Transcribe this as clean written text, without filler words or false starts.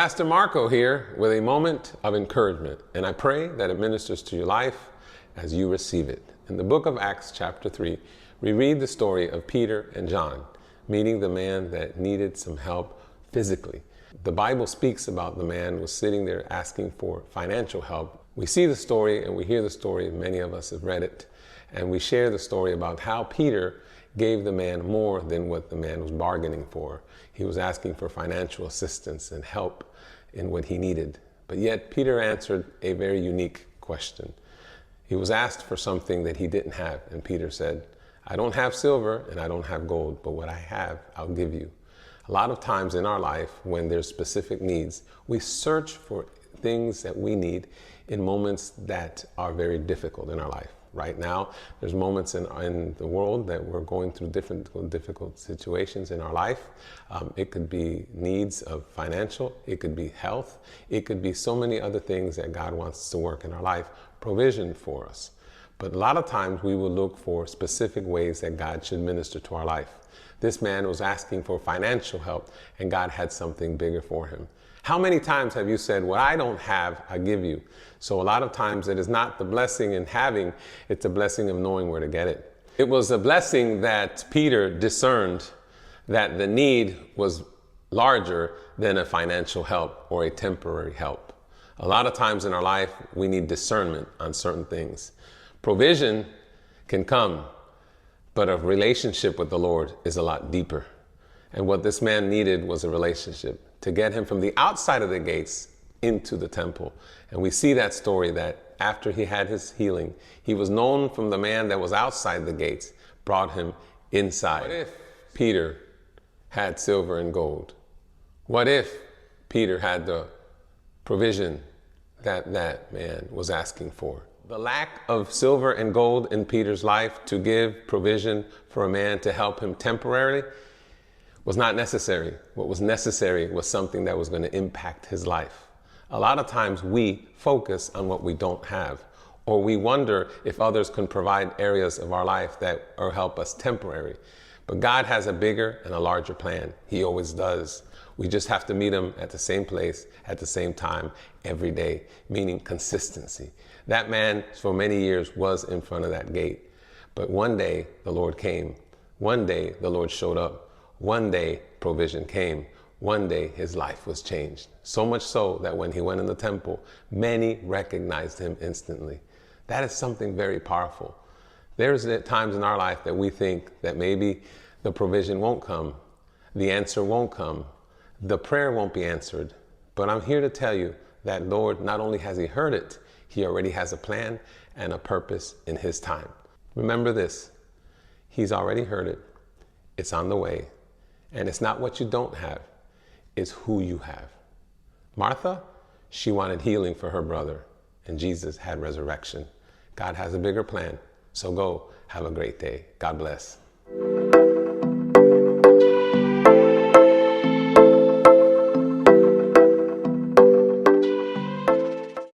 Pastor Marco here with a moment of encouragement, and I pray that it ministers to your life as you receive it. In the book of Acts chapter 3, we read the story of Peter and John meeting the man that needed some help physically. The Bible speaks about the man who was sitting there asking for financial help. We see the story and we hear the story, many of us have read it, and we share the story about how Peter gave the man more than what the man was bargaining for. He was asking for financial assistance and help in what he needed. But yet Peter answered a very unique question. He was asked for something that he didn't have, and Peter said, I don't have silver and I don't have gold, but what I have, I'll give you. A lot of times in our life, when there's specific needs, we search for things that we need in moments that are very difficult in our life. Right now, there's moments in the world that we're going through difficult situations in our life. It could be needs of financial, it could be health, it could be so many other things that God wants to work in our life, provision for us. But a lot of times we will look for specific ways that God should minister to our life. This man was asking for financial help, and God had something bigger for him. How many times have you said, what I don't have, I give you? So a lot of times it is not the blessing in having, it's a blessing of knowing where to get it. It was a blessing that Peter discerned that the need was larger than a financial help or a temporary help. A lot of times in our life, we need discernment on certain things. Provision can come, but a relationship with the Lord is a lot deeper. And what this man needed was a relationship to get him from the outside of the gates into the temple. And we see that story that after he had his healing, he was known from the man that was outside the gates, brought him inside. What if Peter had silver and gold? What if Peter had the provision that that man was asking for? The lack of silver and gold in Peter's life to give provision for a man to help him temporarily was not necessary. What was necessary was something that was going to impact his life. A lot of times we focus on what we don't have, or we wonder if others can provide areas of our life that or help us temporary. But God has a bigger and a larger plan. He always does. We just have to meet him at the same place, at the same time, every day, meaning consistency. That man for many years was in front of that gate. But one day the Lord came. One day the Lord showed up. One day provision came. One day his life was changed. So much so that when he went in the temple, many recognized him instantly. That is something very powerful. There's times in our life that we think that maybe the provision won't come, the answer won't come, the prayer won't be answered. But I'm here to tell you that Lord, not only has he heard it, he already has a plan and a purpose in his time. Remember this, he's already heard it. It's on the way. And it's not what you don't have, it's who you have. Martha, she wanted healing for her brother, and Jesus had resurrection. God has a bigger plan. So go, have a great day. God bless.